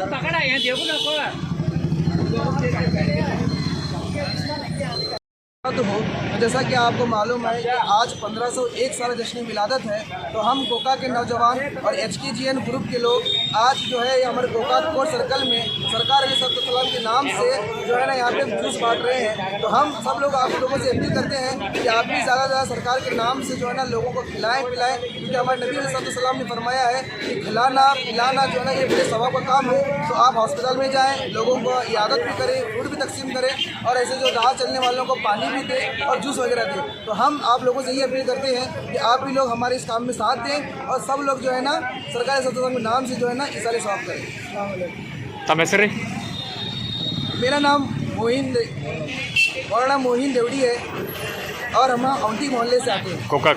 पकड़ा है देखो तो हो जैसा कि आपको मालूम है कि आज 1501 साल जश्न विलादत है, तो हम गोका के नौजवान और HKGN ग्रुप के लोग आज जो है हमारे गोका कोर्ट सर्कल में सरकार अलैहिस्सलाम के नाम से जो है ना यहाँ पे जूस बांट रहे हैं। तो हम सब लोग आप लोगों से अपील करते हैं कि आप भी ज़्यादा से ज़्यादा सरकार के नाम से जो है ना लोगों को खिलाएं पिलाएं, क्योंकि हमारे नबी अलैहिस्सलाम ने फरमाया है कि खिलाना पिलाना जो है ना ये बड़े सवाब का काम है। तो आप हॉस्पिटल में जाएँ, लोगों को इयादत भी करें, फूड भी तकसीम करें और ऐसे जो राह चलने वालों को पानी भी दे और जूस वगैरह दे। तो हम आप लोगों से ये अपील करते हैं कि आप भी लोग हमारे इस काम में साथ दें और सब लोग जो है ना सरकार के नाम से जो है ना इसाले सवाब करें। मेरा नाम मोहिन देवड़ी है और हम औंटी मोहल्ले से आते हैं, गोका।